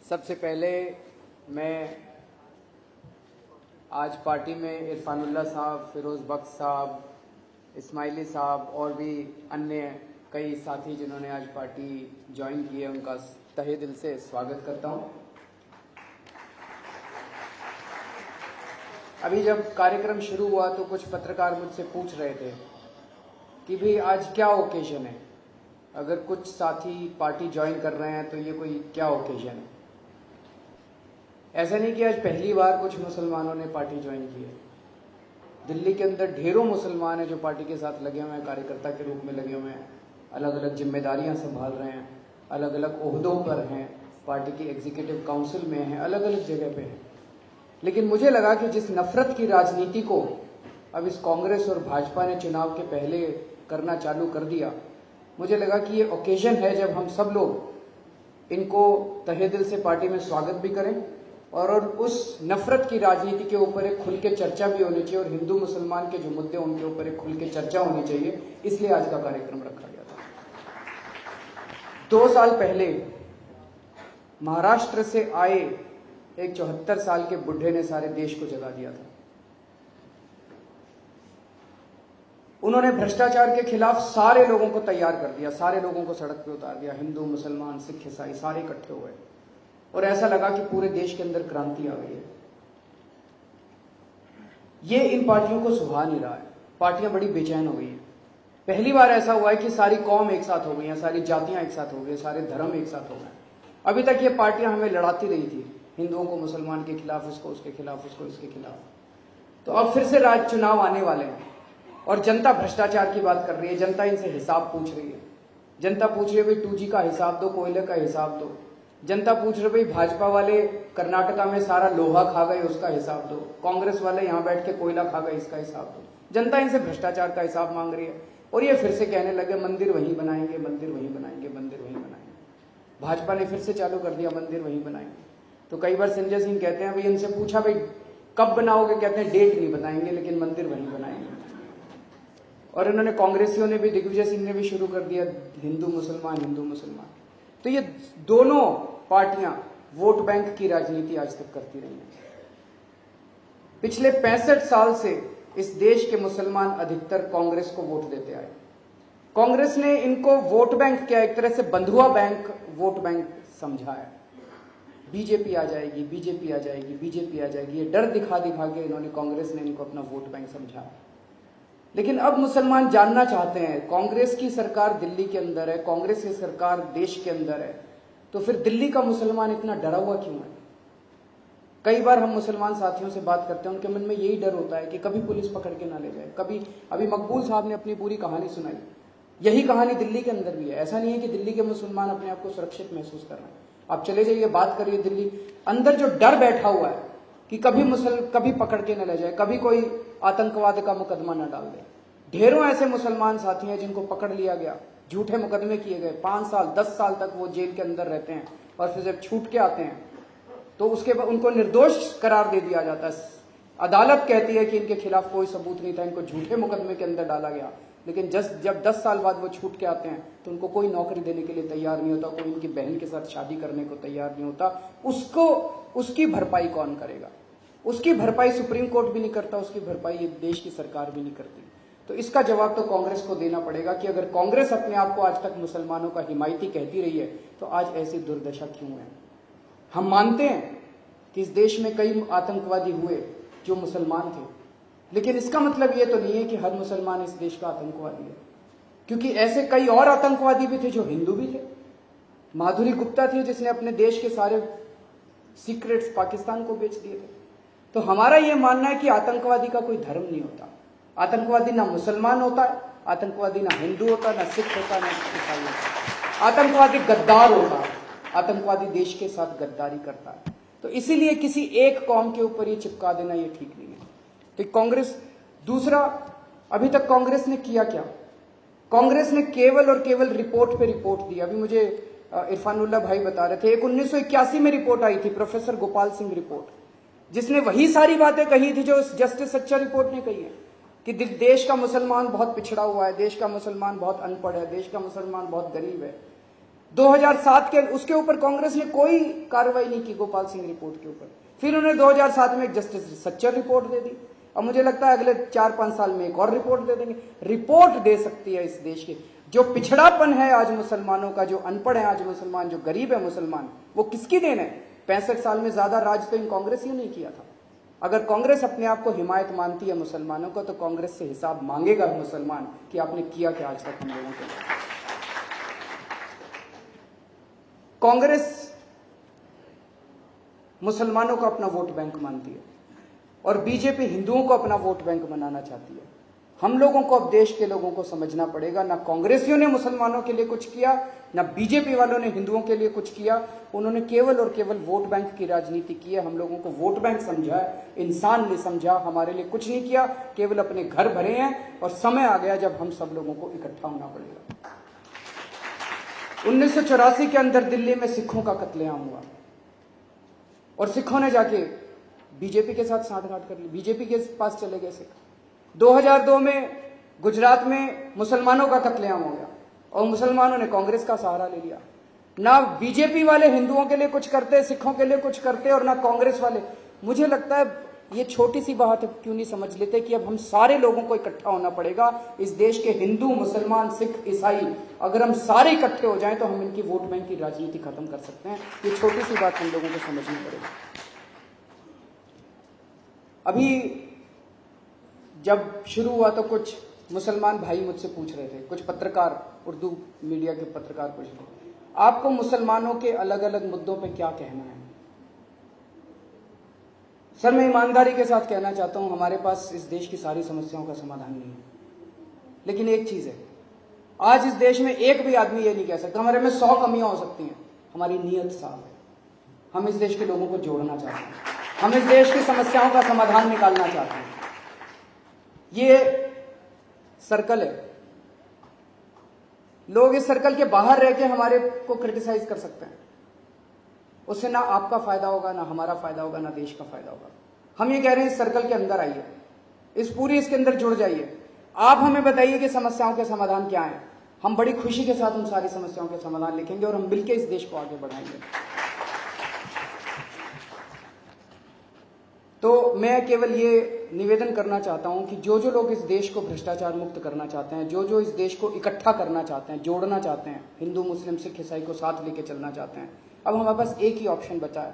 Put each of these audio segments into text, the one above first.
सबसे पहले मैं आज पार्टी में इरफानुल्लाह साहब, फिरोज बख्श साहब, इस्माइली साहब और भी अन्य कई साथी जिन्होंने आज पार्टी ज्वाइन की है, उनका तहे दिल से स्वागत करता हूं। अभी जब कार्यक्रम शुरू हुआ तो कुछ पत्रकार मुझसे पूछ रहे थे कि भाई आज क्या ओकेजन है, अगर कुछ साथी पार्टी ज्वाइन कर रहे हैं तो ये कोई क्या ओकेजन है। ऐसा नहीं कि आज पहली बार कुछ मुसलमानों ने पार्टी ज्वाइन की है। दिल्ली के अंदर ढेरों मुसलमान हैं जो पार्टी के साथ लगे हुए हैं, कार्यकर्ता के रूप में लगे हुए हैं, अलग अलग जिम्मेदारियां संभाल रहे हैं, अलग अलग ओहदों पर हैं, पार्टी की एग्जीक्यूटिव काउंसिल में हैं, अलग अलग जगह पे हैं। लेकिन मुझे लगा कि जिस नफरत की राजनीति को अब इस कांग्रेस और भाजपा ने चुनाव के पहले करना चालू कर दिया, मुझे लगा कि ये ओकेजन है जब हम सब लोग इनको तहे दिल से पार्टी में स्वागत भी करें और उस नफरत की राजनीति के ऊपर एक खुल के चर्चा भी होनी चाहिए और हिंदू मुसलमान के जो मुद्दे उनके ऊपर एक खुल के चर्चा होनी चाहिए। इसलिए आज का कार्यक्रम रखा गया था। 2 साल पहले महाराष्ट्र से आए एक 74 साल के बुढ़े ने सारे देश को जगा दिया था। उन्होंने भ्रष्टाचार के खिलाफ सारे लोगों को तैयार कर दिया, सारे लोगों को सड़क पे उतार दिया, हिंदू मुसलमान सिख ईसाई सारे इकट्ठे हुए और ऐसा लगा कि पूरे देश के अंदर क्रांति आ गई है। ये इन पार्टियों को सुहा नहीं रहा है, पार्टियां बड़ी बेचैन हो गई हैं। पहली बार ऐसा हुआ है कि सारी कौम एक साथ हो गई हैं, सारी जातियां एक साथ हो गई, सारे धर्म एक साथ हो गए। अभी तक ये पार्टियां हमें लड़ाती रही थी, हिंदुओं को मुसलमान के खिलाफ, उसको उसके खिलाफ, उसको इसके खिलाफ। तो अब फिर से राज्य चुनाव आने वाले हैं और जनता भ्रष्टाचार की बात कर रही है, जनता इनसे हिसाब पूछ रही है। जनता पूछ रही है भाई 2G का हिसाब दो, कोयले का हिसाब दो। जनता पूछ रहे भाई भाजपा वाले कर्नाटका में सारा लोहा खा गए, उसका हिसाब दो। कांग्रेस वाले यहां बैठ के कोयला खा गए, इसका हिसाब दो। जनता इनसे भ्रष्टाचार का हिसाब मांग रही है और ये फिर से कहने लगे मंदिर वहीं बनाएंगे, मंदिर वहीं बनाएंगे, मंदिर वहीं बनाएंगे। भाजपा ने फिर से चालू कर दिया मंदिर वहीं बनाएंगे। तो कई बार संजय सिंह कहते हैं भाई, इनसे पूछा भाई कब बनाओगे, कहते हैं डेट नहीं बताएंगे लेकिन मंदिर वहीं बनाएंगे। और इन्होंने कांग्रेसियों ने भी, दिग्विजय सिंह ने भी शुरू कर दिया हिंदू मुसलमान, हिंदू मुसलमान। तो ये दोनों पार्टियां वोट बैंक की राजनीति आज तक करती रही हैं। पिछले 65 साल से इस देश के मुसलमान अधिकतर कांग्रेस को वोट देते आए। कांग्रेस ने इनको वोट बैंक क्या, एक तरह से बंधुआ बैंक, वोट बैंक समझा है। बीजेपी आ जाएगी, बीजेपी आ जाएगी, बीजेपी आ जाएगी, ये डर दिखा दिखा के इन्होंने, कांग्रेस ने इनको अपना वोट बैंक समझा। लेकिन अब मुसलमान जानना चाहते हैं, कांग्रेस की सरकार दिल्ली के अंदर है, कांग्रेस की सरकार देश के अंदर है, तो फिर दिल्ली का मुसलमान इतना डरा हुआ क्यों है। कई बार हम मुसलमान साथियों से बात करते हैं, उनके मन में यही डर होता है कि कभी पुलिस पकड़ के ना ले जाए। कभी अभी मकबूल साहब ने अपनी पूरी कहानी सुनाई, यही कहानी दिल्ली के अंदर भी है। ऐसा नहीं है कि दिल्ली के मुसलमान अपने आप को सुरक्षित महसूस कर रहे हैं। आप चले जाइए, बात करिए, दिल्ली अंदर जो डर बैठा हुआ है कि कभी पकड़ के न ले जाए, कभी कोई आतंकवाद का मुकदमा न डाल दे। ढेरों ऐसे मुसलमान साथी हैं जिनको पकड़ लिया गया, झूठे मुकदमे किए गए, 5 साल 10 साल तक वो जेल के अंदर रहते हैं और फिर जब छूट के आते हैं तो उसके बाद उनको निर्दोष करार दे दिया जाता है। अदालत कहती है कि इनके खिलाफ कोई सबूत नहीं था, इनको झूठे मुकदमे के अंदर डाला गया। लेकिन जब 10 साल बाद वो छूट के आते हैं तो उनको कोई नौकरी देने के लिए तैयार नहीं होता, कोई उनकी बहन के साथ शादी करने को तैयार नहीं होता। उसकी भरपाई कौन करेगा? उसकी भरपाई सुप्रीम कोर्ट भी नहीं करता, उसकी भरपाई ये देश की सरकार भी नहीं करती। तो इसका जवाब तो कांग्रेस को देना पड़ेगा कि अगर कांग्रेस अपने आप को आज तक मुसलमानों का हिमायती कहती रही है तो आज ऐसी दुर्दशा क्यों है। हम मानते हैं कि इस देश में कई आतंकवादी हुए जो मुसलमान थे, लेकिन इसका मतलब यह तो नहीं है कि हर मुसलमान इस देश का आतंकवादी है, क्योंकि ऐसे कई और आतंकवादी भी थे जो हिंदू भी थे। माधुरी गुप्ता थी जिसने अपने देश के सारे सीक्रेट्स पाकिस्तान को बेच दिए थे। तो हमारा यह मानना है कि आतंकवादी का कोई धर्म नहीं होता। आतंकवादी ना मुसलमान होता है, आतंकवादी ना हिंदू होता, ना सिख होता, ना ईसाई होता। आतंकवादी गद्दार होता है, आतंकवादी देश के साथ गद्दारी करता है। तो इसीलिए किसी एक कौम के ऊपर ये चिपका देना ये ठीक नहीं है। तो कांग्रेस, दूसरा, अभी तक कांग्रेस ने किया क्या? कांग्रेस ने केवल और केवल रिपोर्ट पे रिपोर्ट दी। अभी मुझे इरफानुल्लाह भाई बता रहे थे, एक 1981 में रिपोर्ट आई थी, प्रोफेसर गोपाल सिंह रिपोर्ट, जिसने वही सारी बातें कही थी जो जस्टिस सच्चा रिपोर्ट ने कही है कि देश का मुसलमान बहुत पिछड़ा हुआ है, देश का मुसलमान बहुत अनपढ़ है, देश का मुसलमान बहुत गरीब है। 2007 के उसके ऊपर कांग्रेस ने कोई कार्रवाई नहीं की गोपाल सिंह रिपोर्ट के ऊपर। फिर उन्होंने 2007 में एक जस्टिस सच्चर रिपोर्ट दे दी। अब मुझे लगता है अगले 4-5 साल में एक और रिपोर्ट दे देंगे। रिपोर्ट दे सकती है इस देश के जो पिछड़ापन है आज मुसलमानों का, जो अनपढ़ है आज मुसलमान, जो गरीब है मुसलमान, वो किसकी देन है? 65 साल में ज्यादा राज तो इन कांग्रेसियों ने किया था। अगर कांग्रेस अपने आप को हिमायत मानती है मुसलमानों को, तो कांग्रेस से हिसाब मांगेगा मुसलमान कि आपने किया क्या आज तक हम लोगों के लिए। कांग्रेस मुसलमानों को अपना वोट बैंक मानती है और बीजेपी हिंदुओं को अपना वोट बैंक बनाना चाहती है। हम लोगों को अब देश के लोगों को समझना पड़ेगा, ना कांग्रेसियों ने मुसलमानों के लिए कुछ किया, ना बीजेपी वालों ने हिंदुओं के लिए कुछ किया। उन्होंने केवल और केवल वोट बैंक की राजनीति की है। हम लोगों को वोट बैंक समझा है, इंसान नहीं समझा। हमारे लिए कुछ नहीं किया, केवल अपने घर भरे हैं। और समय आ गया जब हम सब लोगों को इकट्ठा होना पड़ेगा। 1984 के अंदर दिल्ली में सिखों का कत्लेआम हुआ और सिखों ने जाके बीजेपी के साथ सांठगांठ कर ली, बीजेपी के पास चले गए सिख। 2002 में गुजरात में मुसलमानों का कत्लेआम हो गया और मुसलमानों ने कांग्रेस का सहारा ले लिया। ना बीजेपी वाले हिंदुओं के लिए कुछ करते, सिखों के लिए कुछ करते, और ना कांग्रेस वाले। मुझे लगता है ये छोटी सी बात क्यों नहीं समझ लेते कि अब हम सारे लोगों को इकट्ठा होना पड़ेगा। इस देश के हिंदू, मुसलमान, सिख, ईसाई, अगर हम सारे इकट्ठे हो जाएं तो हम इनकी वोट बैंक की राजनीति खत्म कर सकते हैं। ये छोटी सी बात हम लोगों को समझनी पड़ेगी। अभी जब शुरू हुआ तो कुछ मुसलमान भाई मुझसे पूछ रहे थे, कुछ पत्रकार, उर्दू मीडिया के पत्रकार पूछ रहे थे, आपको मुसलमानों के अलग अलग मुद्दों पे क्या कहना है? सर, मैं ईमानदारी के साथ कहना चाहता हूं, हमारे पास इस देश की सारी समस्याओं का समाधान नहीं है। लेकिन एक चीज है, आज इस देश में एक भी आदमी ये नहीं कह सकता हमारे में 100 कमियां हो सकती हैं, हमारी नीयत साफ है। हम इस देश के लोगों को जोड़ना चाहते हैं, हम इस देश की समस्याओं का समाधान निकालना चाहते हैं। ये सर्कल है, लोग इस सर्कल के बाहर रह के हमारे को क्रिटिसाइज कर सकते हैं, उससे ना आपका फायदा होगा, ना हमारा फायदा होगा, ना देश का फायदा होगा। हम ये कह रहे हैं इस सर्कल के अंदर आइए, इसके अंदर जुड़ जाइए। आप हमें बताइए कि समस्याओं के समाधान क्या है। हम बड़ी खुशी के साथ उन सारी समस्याओं के समाधान लिखेंगे और हम मिलकर इस देश को आगे बढ़ाएंगे। तो मैं केवल ये निवेदन करना चाहता हूं कि जो जो लोग इस देश को भ्रष्टाचार मुक्त करना चाहते हैं, जो जो इस देश को इकट्ठा करना चाहते हैं, जोड़ना चाहते हैं, हिंदू, मुस्लिम, सिख, ईसाई को साथ लेके चलना चाहते हैं, अब हमारे पास एक ही ऑप्शन बचा है।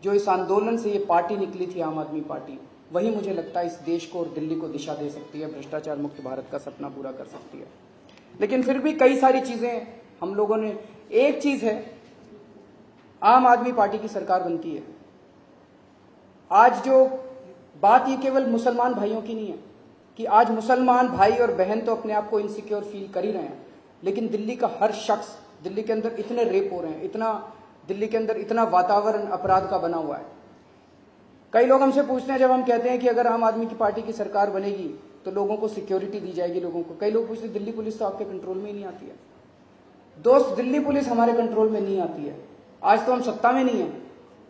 जो इस आंदोलन से ये पार्टी निकली थी, आम आदमी पार्टी, वही मुझे लगता है इस देश को और दिल्ली को दिशा दे सकती है, भ्रष्टाचार मुक्त भारत का सपना पूरा कर सकती है। लेकिन फिर भी कई सारी चीजें हम लोगों ने, एक चीज है, आम आदमी पार्टी की सरकार बनती है। आज जो बात, ये केवल मुसलमान भाइयों की नहीं है कि आज मुसलमान भाई और बहन तो अपने आप को इनसिक्योर फील कर ही रहे हैं, लेकिन दिल्ली का हर शख्स, दिल्ली के अंदर इतने रेप हो रहे हैं, इतना दिल्ली के अंदर इतना वातावरण अपराध का बना हुआ है। कई लोग हमसे पूछते हैं, जब हम कहते हैं कि अगर आम आदमी की पार्टी की सरकार बनेगी तो लोगों को सिक्योरिटी दी जाएगी, लोगों को, कई लोग पूछते हैं दिल्ली पुलिस तो आपके कंट्रोल में ही नहीं आती है। दोस्त, दिल्ली पुलिस हमारे कंट्रोल में नहीं आती है। आज तो हम सत्ता में नहीं है,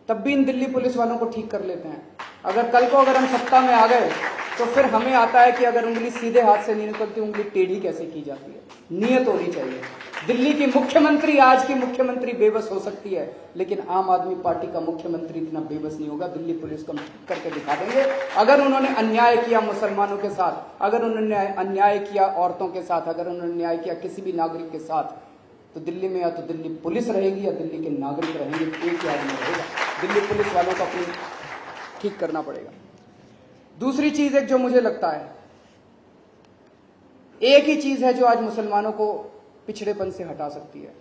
तब भी इन दिल्ली पुलिस वालों को ठीक कर लेते हैं। अगर कल को अगर हम सत्ता में आ गए तो फिर हमें आता है कि अगर उंगली सीधे हाथ से नहीं निकलती, उंगली टेढ़ी कैसे की जाती है। नियत होनी चाहिए। दिल्ली की मुख्यमंत्री, आज की मुख्यमंत्री बेबस हो सकती है, लेकिन आम आदमी पार्टी का मुख्यमंत्री इतना बेबस नहीं होगा। दिल्ली पुलिस को हम ठीक करके दिखा देंगे। अगर उन्होंने अन्याय किया मुसलमानों के साथ, अगर उन्होंने अन्याय किया औरतों के साथ, अगर उन्होंने अन्याय किया किसी भी नागरिक के साथ, तो दिल्ली में या तो दिल्ली पुलिस रहेगी या दिल्ली के नागरिक रहेंगे, एक ही आदमी रहेगा। दिल्ली पुलिस वालों को अपनी ठीक करना पड़ेगा। दूसरी चीज एक जो मुझे लगता है, एक ही चीज है जो आज मुसलमानों को पिछड़ेपन से हटा सकती है।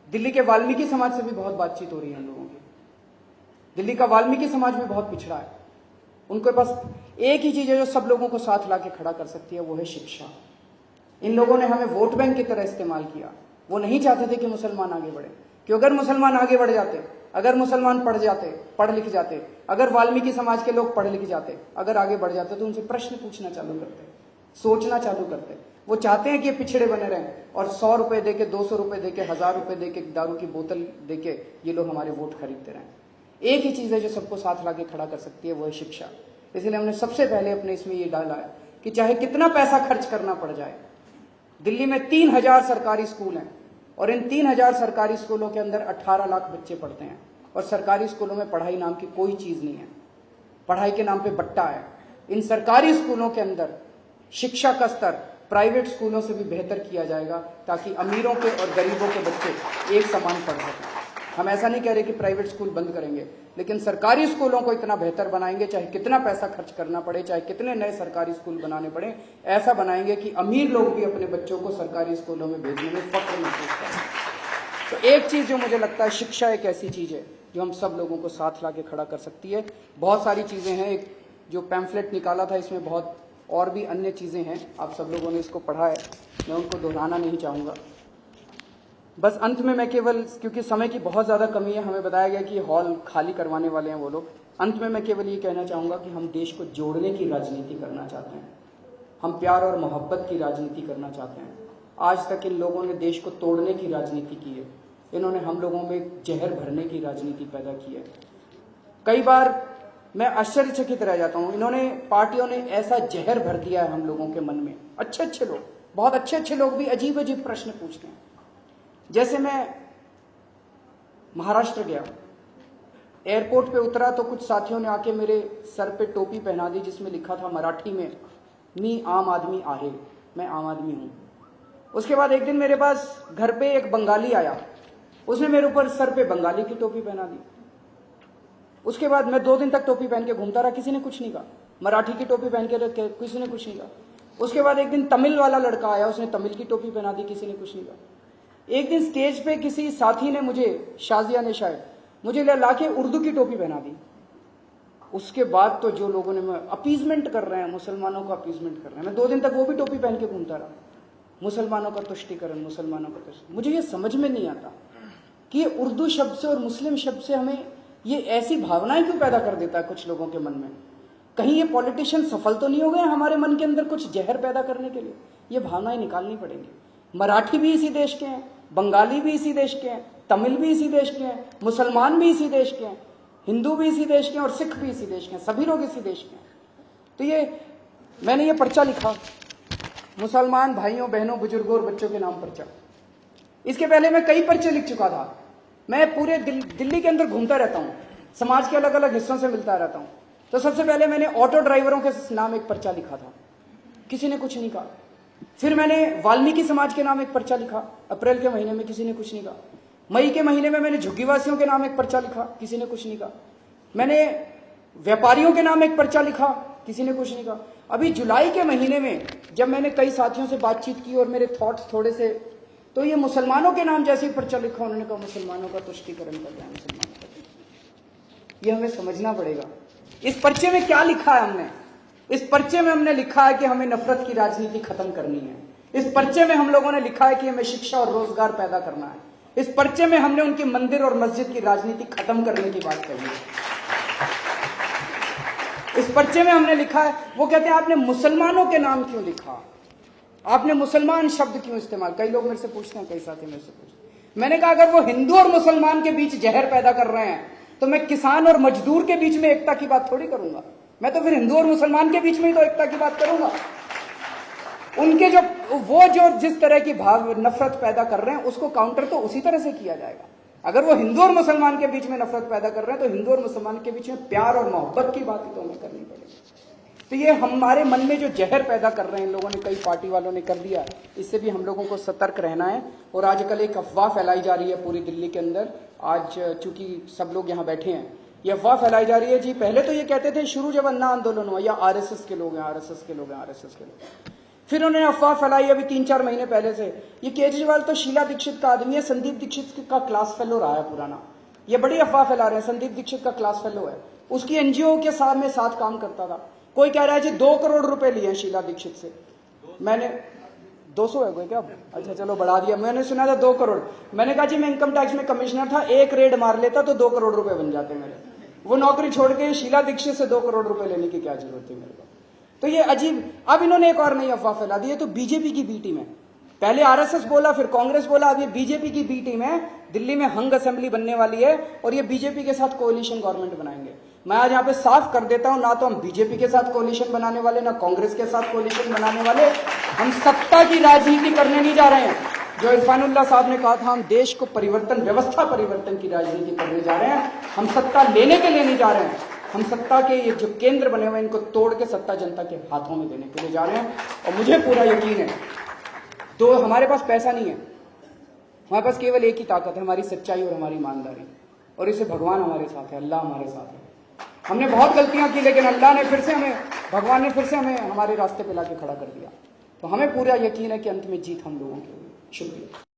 दिल्ली के वाल्मीकि समाज से भी बहुत बातचीत हो रही है हम लोगों की। दिल्ली का वाल्मीकि समाज भी बहुत पिछड़ा है। उनके पास एक ही चीज है जो सब लोगों को साथ लाके खड़ा कर सकती है, वो है शिक्षा। इन लोगों ने हमें वोट बैंक की तरह इस्तेमाल किया। वो नहीं चाहते थे कि मुसलमान आगे बढ़े, कि अगर मुसलमान आगे बढ़ जाते, अगर मुसलमान पढ़ जाते, पढ़ लिख जाते, अगर वाल्मीकि समाज के लोग पढ़ लिख जाते, अगर आगे बढ़ जाते, तो उनसे प्रश्न पूछना चालू करते, सोचना चालू करते। वो चाहते हैं कि ये पिछड़े बने रहें और 100 रुपए देके, 200 रुपए देके, 1000 रुपए देके, दारू की बोतल देके ये लोग हमारे वोट खरीदते रहें। एक ही चीज है जो सबको साथ लाके खड़ा कर सकती है, वो है शिक्षा। इसलिए हमने सबसे पहले अपने इसमें ये डाला है कि चाहे कितना पैसा खर्च करना पड़ जाए, दिल्ली में 3000 सरकारी स्कूल हैं, और इन 3000 सरकारी स्कूलों के अंदर 18 लाख बच्चे पढ़ते हैं और सरकारी स्कूलों में पढ़ाई नाम की कोई चीज नहीं है, पढ़ाई के नाम पे बट्टा है। इन सरकारी स्कूलों के अंदर शिक्षा का स्तर प्राइवेट स्कूलों से भी बेहतर किया जाएगा ताकि अमीरों के और गरीबों के बच्चे एक समान पढ़ सकें। हम ऐसा नहीं कह रहे कि प्राइवेट स्कूल बंद करेंगे, लेकिन सरकारी स्कूलों को इतना बेहतर बनाएंगे, चाहे कितना पैसा खर्च करना पड़े, चाहे कितने नए सरकारी स्कूल बनाने पड़े, ऐसा बनाएंगे कि अमीर लोग भी अपने बच्चों को सरकारी स्कूलों में भेजने में फख्र महसूस करें। तो एक चीज जो मुझे लगता है, शिक्षा एक ऐसी चीज है जो हम सब लोगों को साथ लाके खड़ा कर सकती है। बहुत सारी चीजें हैं, एक जो पैम्फलेट निकाला था इसमें बहुत और भी अन्य चीजें हैं, आप सब लोगों ने इसको पढ़ा है, मैं उनको दोहराना नहीं चाहूंगा। बस अंत में मैं केवल, क्योंकि समय की बहुत ज्यादा कमी है, हमें बताया गया कि हॉल खाली करवाने वाले हैं वो लोग, अंत में मैं केवल ये कहना चाहूंगा कि हम देश को जोड़ने की राजनीति करना चाहते हैं, हम प्यार और मोहब्बत की राजनीति करना चाहते हैं। आज तक इन लोगों ने देश को तोड़ने की राजनीति की है, इन्होंने हम लोगों में जहर भरने की राजनीति पैदा की है। कई बार मैं आश्चर्यचकित रह जाता हूं, इन्होंने, पार्टियों ने ऐसा जहर भर दिया है हम लोगों के मन में। अच्छे अच्छे लोग, बहुत अच्छे अच्छे लोग भी अजीब अजीब प्रश्न पूछते हैं। जैसे मैं महाराष्ट्र गया, एयरपोर्ट पे उतरा तो कुछ साथियों ने आके मेरे सर पे टोपी पहना दी जिसमें लिखा था मराठी में, मी आम आदमी आहे, मैं आम आदमी हूं। उसके बाद एक दिन मेरे पास घर पे एक बंगाली आया, उसने मेरे ऊपर सर पे बंगाली की टोपी पहना दी। उसके बाद मैं 2 दिन तक टोपी पहन के घूमता रहा, किसी ने कुछ नहीं कहा। मराठी की टोपी पहन के किसी ने कुछ नहीं कहा। उसके बाद एक दिन तमिल वाला लड़का आया, उसने तमिल की टोपी पहना दी, किसी ने कुछ नहीं कहा। एक दिन स्टेज पे किसी साथी ने मुझे, शाजिया ने शायद, मुझे लाके उर्दू की टोपी पहना दी। उसके बाद तो जो लोगों ने, अपीजमेंट कर रहे हैं, मुसलमानों का अपीजमेंट कर रहे हैं। मैं 2 दिन तक वो भी टोपी पहन के घूमता रहा, मुसलमानों का तुष्टिकरण, मुसलमानों का तुष्टि। मुझे ये समझ में नहीं आता कि ये उर्दू शब्द से और मुस्लिम शब्द से हमें ये ऐसी भावनाएं क्यों पैदा कर देता है कुछ लोगों के मन में। कहीं ये पॉलिटिशियन सफल तो नहीं हो गए हमारे मन के अंदर कुछ जहर पैदा करने के लिए? ये भावनाएं निकालनी पड़ेंगी। मराठी भी इसी देश के हैं, बंगाली भी इसी देश के हैं, तमिल भी इसी देश के हैं, मुसलमान भी इसी देश के हैं, हिंदू भी इसी देश के हैं और सिख भी इसी देश के हैं, सभी लोग इसी देश के हैं। तो ये मैंने ये पर्चा लिखा, मुसलमान भाइयों बहनों बुजुर्गों और बच्चों के नाम पर्चा। इसके पहले मैं कई पर्चे लिख चुका था। मैं पूरे दिल्ली के अंदर घूमता रहता हूं, समाज के अलग अलग हिस्सों से मिलता रहता हूं। तो सबसे पहले मैंने ऑटो ड्राइवरों के नाम एक पर्चा लिखा था, किसी ने कुछ नहीं कहा। फिर मैंने वाल्मीकि समाज के नाम एक पर्चा लिखा, अप्रैल के महीने में, किसी ने कुछ नहीं कहा। मई के महीने में मैंने झुग्गीवासियों के नाम एक पर्चा लिखा, किसी ने कुछ नहीं कहा। मैंने व्यापारियों के नाम एक पर्चा लिखा, किसी ने कुछ नहीं कहा। अभी जुलाई के महीने में जब मैंने कई साथियों से बातचीत की और मेरे थॉट्स थोड़े से, तो ये मुसलमानों के नाम जैसे ही पर्चा लिखा, उन्होंने कहा मुसलमानों का तुष्टीकरण कर रहे हैं, मुसलमानों का। ये हमें समझना पड़ेगा इस पर्चे में क्या लिखा है हमने। इस पर्चे में हमने लिखा है कि हमें नफरत की राजनीति खत्म करनी है। इस पर्चे में हम लोगों ने लिखा है कि हमें शिक्षा और रोजगार पैदा करना है। इस पर्चे में हमने उनके मंदिर और मस्जिद की राजनीति खत्म करने की बात कही है। इस पर्चे में हमने लिखा है, वो कहते हैं आपने मुसलमानों के नाम क्यों लिखा, आपने मुसलमान शब्द क्यों इस्तेमाल। कई लोग मेरे से पूछते हैं, कई साथी मेरे से पूछते हैं। मैंने कहा अगर वो हिंदू और मुसलमान के बीच जहर पैदा कर रहे हैं तो मैं किसान और मजदूर के बीच में एकता की बात थोड़ी करूंगा। मैं तो फिर हिंदू और मुसलमान के बीच में ही तो एकता की बात करूंगा। उनके जो जिस तरह की भाव नफरत पैदा कर रहे हैं उसको काउंटर तो उसी तरह से किया जाएगा। अगर वो हिंदू और मुसलमान के बीच में नफरत पैदा कर रहे हैं तो हिंदू और मुसलमान के बीच में प्यार और मोहब्बत की बात ही तो हमें करनी पड़ेगी। तो ये हमारे मन में जो जहर पैदा कर रहे हैं इन लोगों ने, कई पार्टी वालों ने कर दिया, इससे भी हम लोगों को सतर्क रहना है। और आजकल एक अफवाह फैलाई जा रही है पूरी दिल्ली के अंदर, आज चूंकि सब लोग यहाँ बैठे हैं, ये अफवाह फैलाई जा रही है जी। पहले तो ये कहते थे शुरू जब अन्ना आंदोलन हुआ, या आरएसएस के लोग हैं, आरएसएस के लोग हैं, आरएसएस के लोग। फिर उन्होंने अफवाह फैलाई अभी 3-4 महीने पहले से, ये केजरीवाल तो शीला दीक्षित का आदमी है, संदीप दीक्षित का क्लास फेलो रहा है पुराना। ये बड़ी अफवाह फैला रहे हैं, संदीप दीक्षित का क्लास फेलो है, उसकी एनजीओ के साथ में साथ काम करता था। कोई कह रहा है जी 2 करोड़ रुपए लिए हैं शीला दीक्षित से। मैंने 200 है कोई क्या, अच्छा चलो बढ़ा दिया, मैंने सुना था 2 करोड़। मैंने कहा जी मैं इनकम टैक्स में कमिश्नर था, एक रेड मार लेता तो 2 करोड़ रुपए बन जाते मेरे। वो नौकरी छोड़ के शीला दीक्षित से 2 करोड़ रुपए लेने की क्या जरूरत थी मेरे को। तो ये अजीब। अब इन्होंने एक और नई अफवाह फैला दी है, तो बीजेपी की बी टीम है। पहले आरएसएस बोला, फिर कांग्रेस बोला, अब ये बीजेपी की बी टीम है। दिल्ली में हंग असेंबली बनने वाली है और ये बीजेपी के साथ कोalition गवर्नमेंट बनाएंगे। मैं आज यहाँ पे साफ कर देता हूं, ना तो हम बीजेपी के साथ कोalition बनाने वाले, ना कांग्रेस के साथ कोalition बनाने वाले। हम सत्ता की राजनीति करने नहीं जा रहे हैं, जो इरफानुल्लाह साहब ने कहा था हम देश को परिवर्तन, व्यवस्था परिवर्तन की राजनीति करने जा रहे हैं, हम सत्ता लेने के लिए नहीं जा रहे हैं, हम सत्ता के ये जो केंद्र बने हुए हैं इनको तोड़ के सत्ता जनता के हाथों में देने के लिए जा रहे हैं। और मुझे पूरा यकीन है, तो हमारे पास पैसा नहीं है, हमारे पास केवल एक ही ताकत है, हमारी सच्चाई और हमारी ईमानदारी, और इसे भगवान हमारे साथ है, अल्लाह हमारे साथ है। हमने बहुत गलतियां की, लेकिन अल्लाह ने फिर से हमें, भगवान ने फिर से हमें हमारे रास्ते पे लाके खड़ा कर दिया। तो हमें पूरा यकीन है कि अंत में जीत हम लोगों की होगी। शुक्रिया।